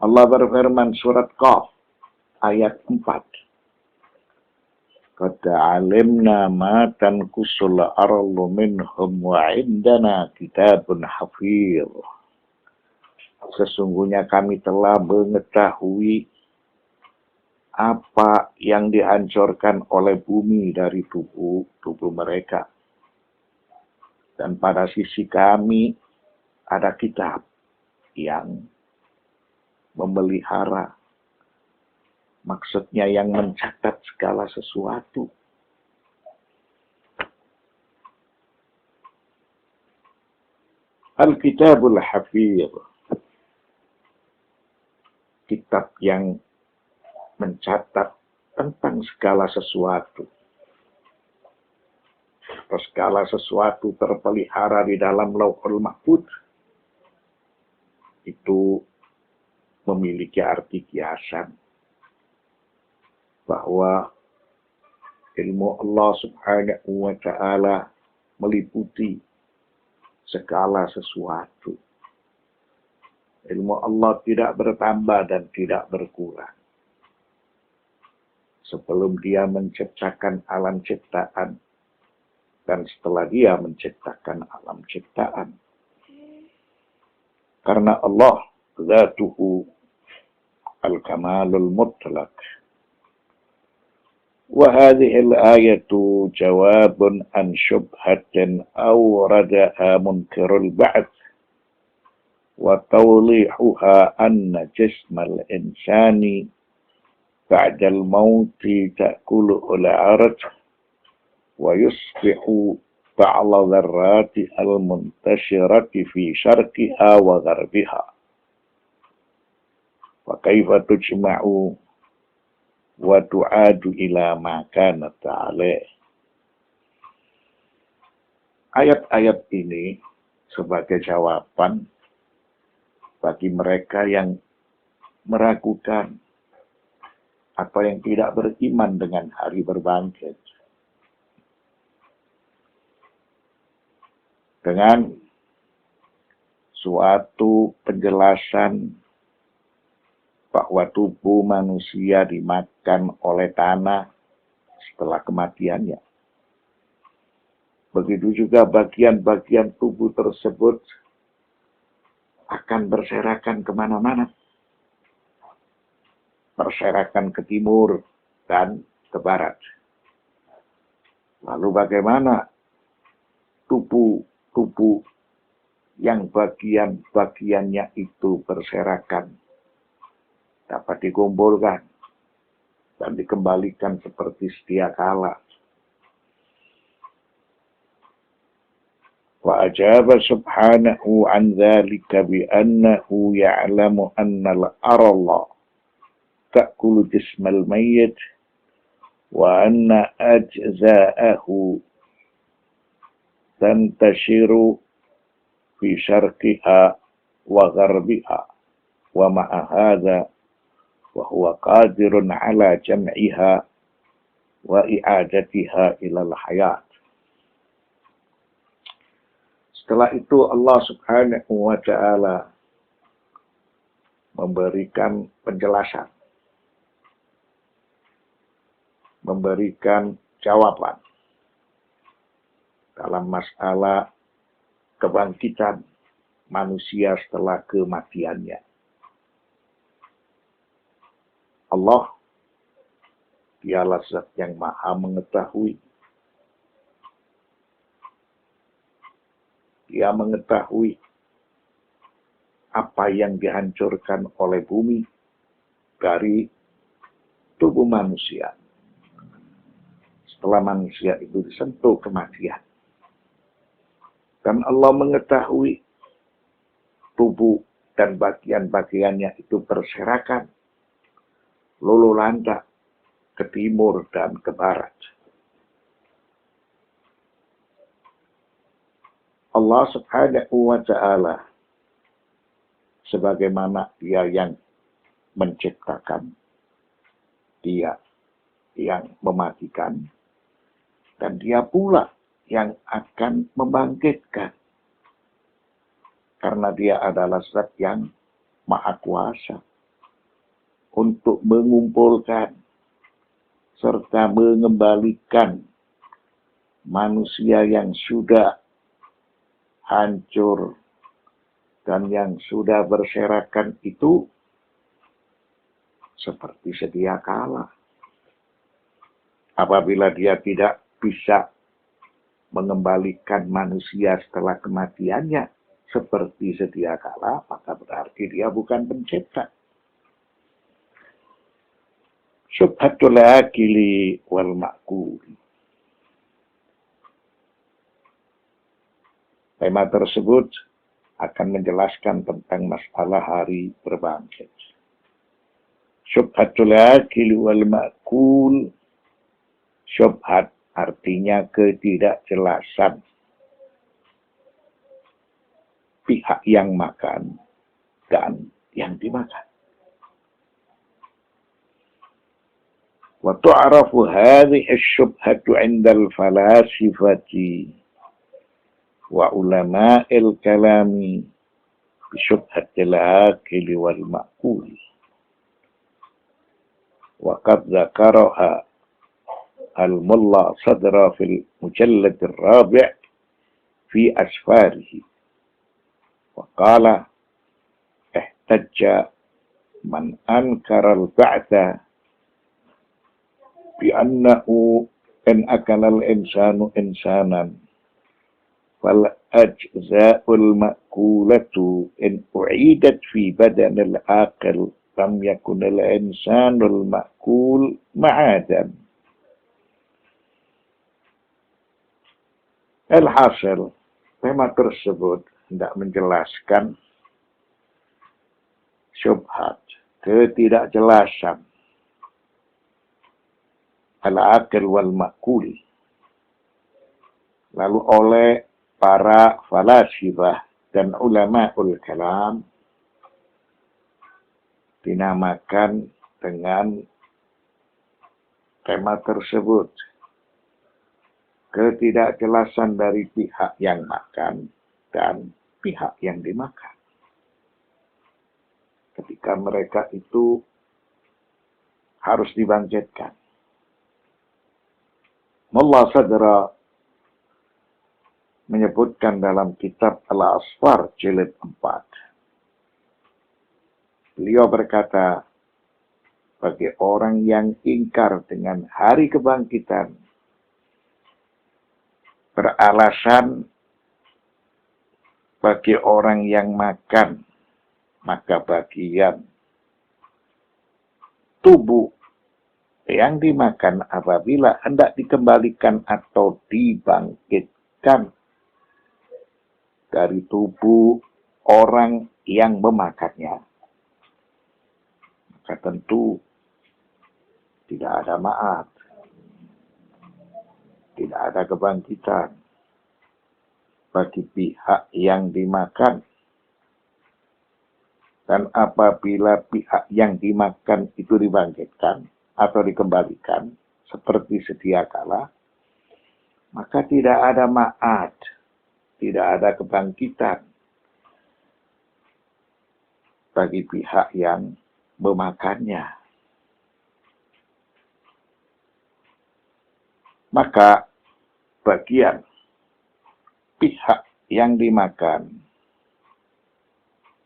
Allah berfirman surat Qaf ayat 4. Qad alimna ma tankusul ardu minhum wa indana kitabun hafir. Sesungguhnya kami telah mengetahui apa yang dihancurkan oleh bumi dari tubuh mereka. Dan pada sisi kami ada kitab yang memelihara. Maksudnya yang mencatat segala sesuatu. Al-Kitabul Hafir. Kitab yang mencatat tentang segala sesuatu. Segala sesuatu terpelihara di dalam Lauhul Mahfuz. Itu memiliki arti kiasan. Bahwa ilmu Allah subhanahu wa ta'ala meliputi segala sesuatu. Ilmu Allah tidak bertambah dan tidak berkurang. Sebelum dia menciptakan alam ciptaan dan setelah dia menciptakan alam ciptaan. Karena Allah zatuhu al-kamalul mutlaq. وهذه الآية جواب عن شبهة أوردها منكر البعث وتوضيحها أن جسم الإنسان بعد الموت تأكله الأرض ويصبح بعض ذرات المنتشرة في شرقها وغربها وكيف تجمع wa tu'adu ila ma kanat alaih. Ayat-ayat ini sebagai jawaban bagi mereka yang meragukan atau yang tidak beriman dengan hari berbangkit. Dengan suatu penjelasan bahwa tubuh manusia dimakan oleh tanah setelah kematiannya. Begitu juga bagian-bagian tubuh tersebut akan berserakan kemana-mana. Berserakan ke timur dan ke barat. Lalu bagaimana tubuh yang bagian-bagiannya itu berserakan dapat dikumpulkan dan dikembalikan seperti sedia kala. Wa ajaba subhanahu an dzalika bi annahu ya'lamu anna al-arla ta'kulu jismal mayyit wa anna ajza'ahu tantashiru fi syarqiha wa gharbiha wa ma'a hadza وهو قادر على جمعها وإعادتها إلى الحياة. Setelah itu Allah subhanahu wa ta'ala memberikan penjelasan. Memberikan jawaban. Dalam masalah kebangkitan manusia setelah kematiannya. Allah, dialah zat yang maha mengetahui. Dia mengetahui apa yang dihancurkan oleh bumi dari tubuh manusia. Setelah manusia itu disentuh kematian. Dan Allah mengetahui tubuh dan bagian-bagiannya itu berserakan. Lulu lantak ke timur dan ke barat. Allah subhanahu wa ta'ala sebagaimana dia yang menciptakan, dia yang mematikan, dan dia pula yang akan membangkitkan. Karena dia adalah zat yang maha kuasa. untuk mengumpulkan serta mengembalikan manusia yang sudah hancur dan yang sudah berserakan itu seperti sedia kala. Apabila dia tidak bisa mengembalikan manusia setelah kematiannya seperti sedia kala, maka berarti dia bukan pencipta. Syubhatul akili wal ma'kuli. Tema tersebut akan menjelaskan tentang masalah hari berbangkit. Syubhatul akili wal ma'kul. Syubhat artinya ketidakjelasan pihak yang makan dan yang dimakan. Wa tu'rafu hadhihi asy-syubhatu 'inda al-falasifati wa ulama'il kalami bi syubhatil akili wal ma'kul. Wa qad dzakaraha al-Mulla Sadra fil Mujallad ar-Rabi' fi asfarihi. وقال احتج من أنكر البعث بأنه إن أكل الإنسان إنسانا فالأجزاء المأكولة إن أعيدت في بدن العاقل لم يكن الإنسان المأكول معادا. Alhasil, tema tersebut hendak menjelaskan syubhat, ketidakjelasan al-aqil wal ma'kul. Lalu oleh para falasifah dan ulama'ul kalam dinamakan dengan tema tersebut. Ketidakjelasan dari pihak yang makan dan pihak yang dimakan. Ketika mereka itu harus dibangkitkan. Mullah Sadra menyebutkan dalam kitab Al-Asfar jilid 4. Beliau berkata, bagi orang yang ingkar dengan hari kebangkitan, beralasan bagi orang yang makan, maka bagian tubuh yang dimakan apabila hendak dikembalikan atau dibangkitkan dari tubuh orang yang memakannya, maka tentu tidak ada maaf, tidak ada kebangkitan bagi pihak yang dimakan. Dan apabila pihak yang dimakan itu dibangkitkan atau dikembalikan seperti sedia kala, maka tidak ada ma'ad, tidak ada kebangkitan bagi pihak yang memakannya. Maka bagian pihak yang dimakan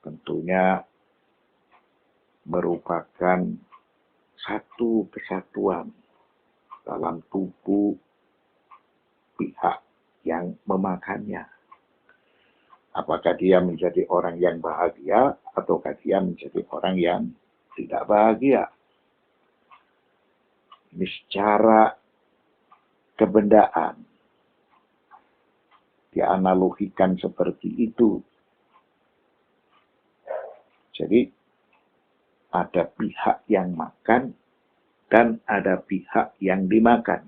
tentunya merupakan satu kesatuan dalam tubuh pihak yang memakannya. Apakah dia menjadi orang yang bahagia ataukah dia menjadi orang yang tidak bahagia. Ini secara kebendaan dianalogikan seperti itu. Jadi ada pihak yang makan dan ada pihak yang dimakan.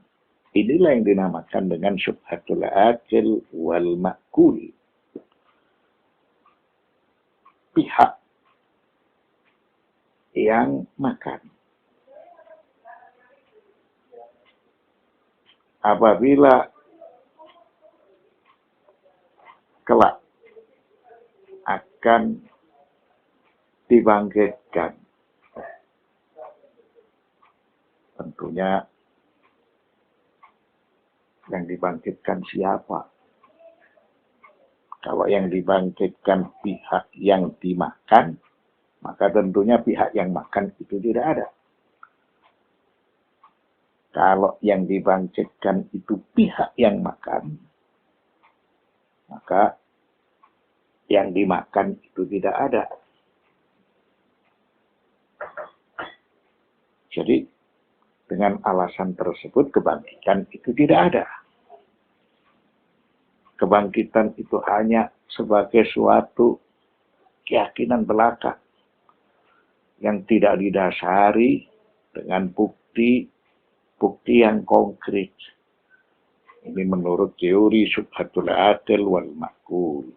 Inilah yang dinamakan dengan syubhatul akil wal ma'kul. Pihak yang makan. Apabila kelak akan dibangkitkan tentunya yang dibangkitkan siapa? Kalau yang dibangkitkan pihak yang dimakan, maka tentunya pihak yang makan itu tidak ada. Kalau yang dibangkitkan itu pihak yang makan, maka yang dimakan itu tidak ada. Jadi dengan alasan tersebut kebangkitan itu tidak ada. Kebangkitan itu hanya sebagai suatu keyakinan belaka yang tidak didasari dengan bukti yang konkret. Ini menurut teori Syubhatul Adil wal Ma'qul.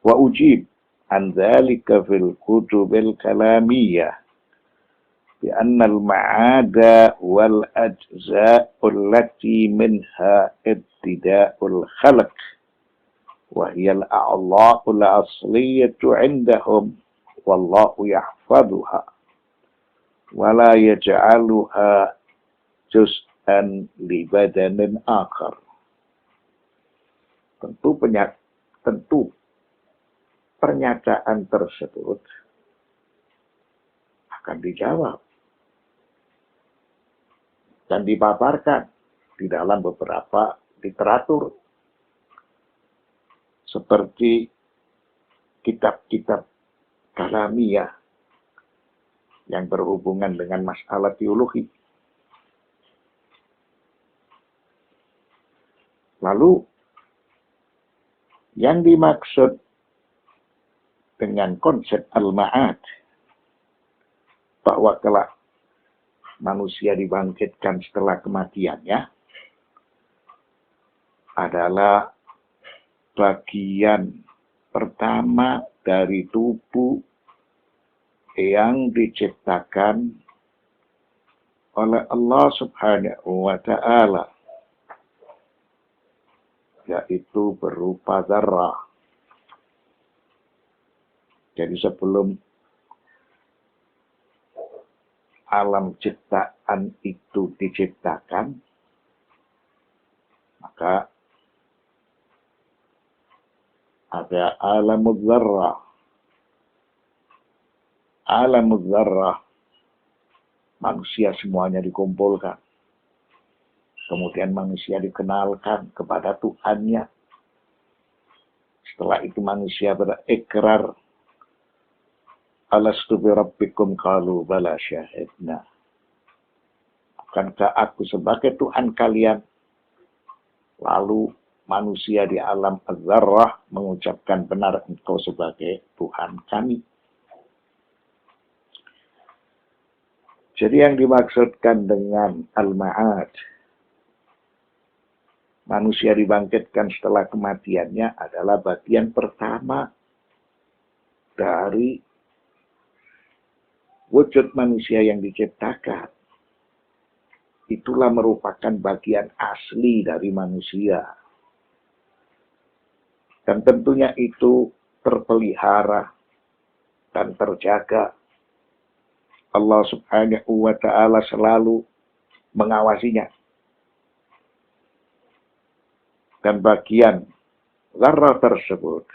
Wa ujib an dzalika fil kutubil kalamiyah بأن المعاد والأجزاء التي منها ابتداء الخلق وهي الأعضاء الأصلية عندهم والله يحفظها ولا يجعلها جزءا لبدن آخر. Tentu pernyataan tersebut akan dijawab dan dipaparkan di dalam beberapa literatur seperti kitab-kitab kalamiyah yang berhubungan dengan masalah teologi. Lalu yang dimaksud dengan konsep al-ma'ad, bahwa kelak manusia dibangkitkan setelah kematiannya, adalah bagian pertama dari tubuh yang diciptakan oleh Allah Subhanahu wa Ta'ala, yaitu berupa zarrah. Jadi sebelum alam ciptaan itu diciptakan, maka ada alamul dzarrah. Alamul dzarrah, manusia semuanya dikumpulkan. Kemudian manusia dikenalkan kepada Tuhannya. Setelah itu manusia berikrar, alastu bi rabbikum qalu bala syahidna. Bukankah aku sebagai Tuhan kalian? Lalu manusia di alam az-zarrah mengucapkan, benar engkau sebagai Tuhan kami. Jadi yang dimaksudkan dengan al-ma'ad, manusia dibangkitkan setelah kematiannya, adalah bagian pertama dari wujud manusia yang diciptakan. Itulah merupakan bagian asli dari manusia. Dan tentunya itu terpelihara dan terjaga. Allah Subhanahu wa Ta'ala selalu mengawasinya. Dan bagian zarrah tersebut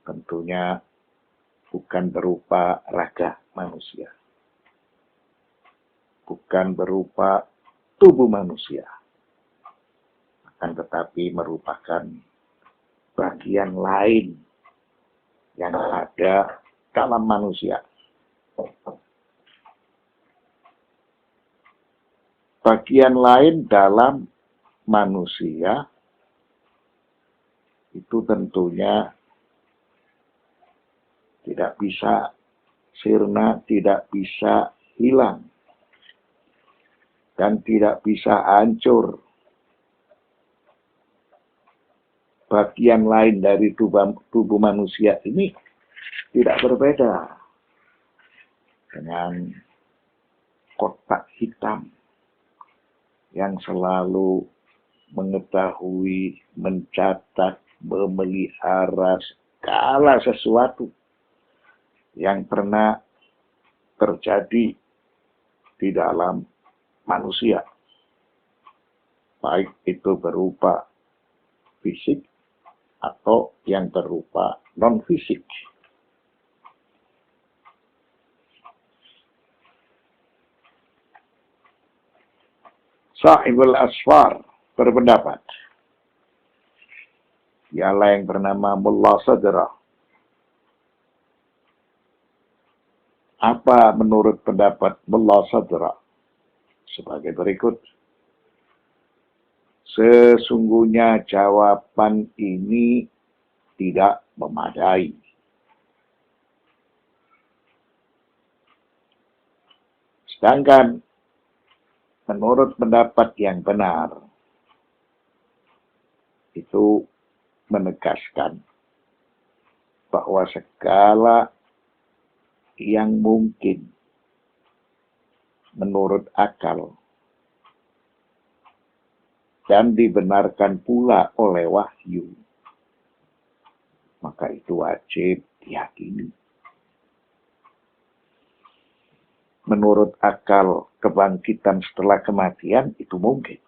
tentunya bukan berupa raga manusia. Bukan berupa tubuh manusia. Akan tetapi merupakan bagian lain yang ada dalam manusia. Bagian lain dalam manusia itu tentunya tidak bisa sirna, tidak bisa hilang, dan tidak bisa hancur. Bagian lain dari tubuh manusia ini tidak berbeda dengan kotak hitam yang selalu mengetahui, mencatat, memelihara segala sesuatu yang pernah terjadi di dalam manusia, baik itu berupa fisik atau yang berupa non-fisik. Sahibul Asfar berpendapat, ialah yang bernama Mullah Sadra. Apa menurut pendapat Mullah Sadra? Sebagai berikut. Sesungguhnya jawaban ini tidak memadai. Sedangkan menurut pendapat yang benar, itu menegaskan bahwa segala yang mungkin menurut akal dan dibenarkan pula oleh wahyu, maka itu wajib diyakini. Menurut akal, kebangkitan setelah kematian itu mungkin.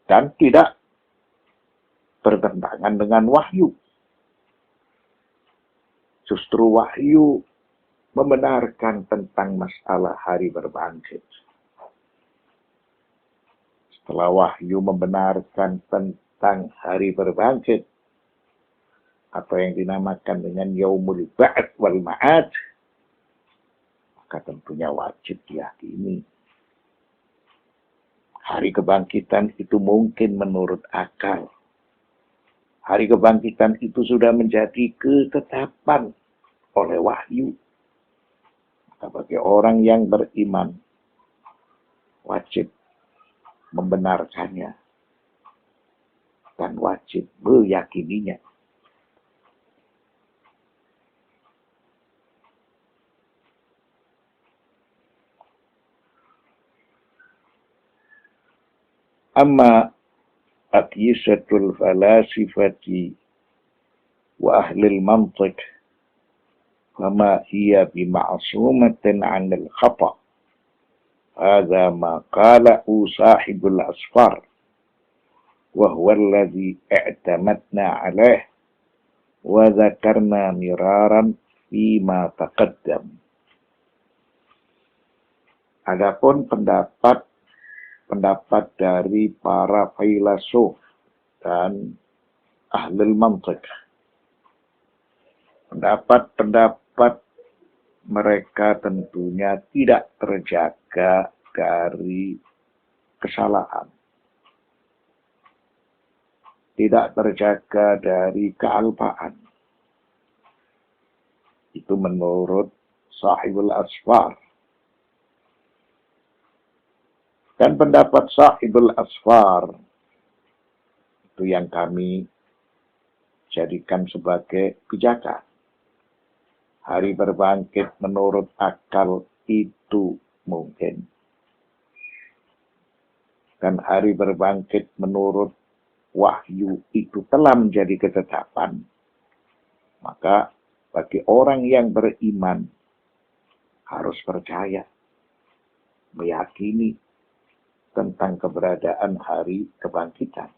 Dan tidak bertentangan dengan wahyu. Justru wahyu membenarkan tentang masalah hari berbangkit. Setelah wahyu membenarkan tentang hari berbangkit, atau yang dinamakan dengan yaumul ba'd wal ma'ad, maka tentunya wajib diyakini. Hari kebangkitan itu mungkin menurut akal. Hari kebangkitan itu sudah menjadi ketetapan oleh wahyu. Maka bagi orang yang beriman, wajib membenarkannya dan wajib meyakininya. Amma aqisatul falasifati wa ahlil mantiq fama hiya bima'sumatin 'anil khata'. Hadza ma qalahu sahibul asfar wa huwa alladhi i'tamadna 'alayh wa dzakarna miraran fima taqaddam. Adapun pendapat dari para filsuf dan ahlul mantiq. Pendapat mereka tentunya tidak terjaga dari kesalahan. Tidak terjaga dari kealpaan. Itu menurut Sahibul Asfar. Dan pendapat Sahibul Asfar itu yang kami jadikan sebagai pijakan. Hari berbangkit menurut akal itu mungkin. Dan hari berbangkit menurut wahyu itu telah menjadi ketetapan. Maka bagi orang yang beriman harus percaya, meyakini tentang keberadaan hari kebangkitan.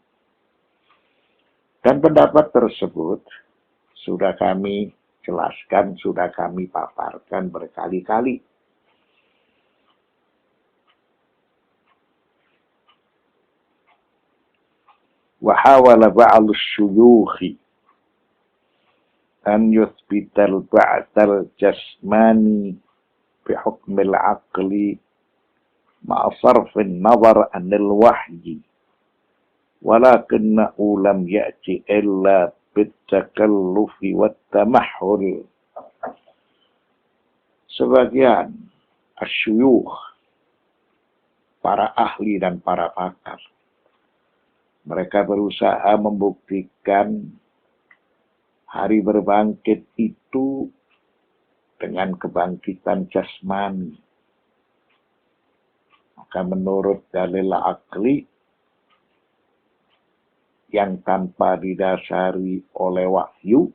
Dan pendapat tersebut sudah kami jelaskan, sudah kami paparkan berkali-kali. Wa hawala ba'd asy-syuyukh an yuthbital ba'dal jasmani bi hukmil aqli مع صرف النظر عن الوحي ولكنه لم يأتي إلا بالتكلف والتمحل. Sebagian asyuyukh, para ahli dan para pakar, mereka berusaha membuktikan hari berbangkit itu dengan kebangkitan jasmani. Maka menurut dalil akli yang tanpa didasari oleh wahyu,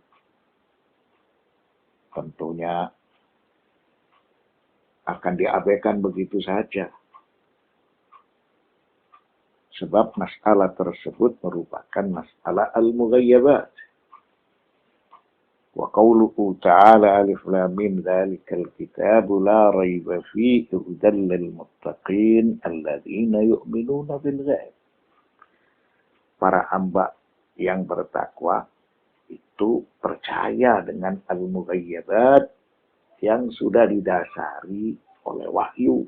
tentunya akan diabaikan begitu saja. Sebab masalah tersebut merupakan masalah al-mughayyabat. Wa qawluhu ta'ala alif lam mim dzalikal kitabu la raiba fihi hudan lil muttaqin alladzina yu'minuna bil ghaib. Para hamba yang bertakwa itu percaya dengan al-mughayyabat yang sudah didasari oleh wahyu.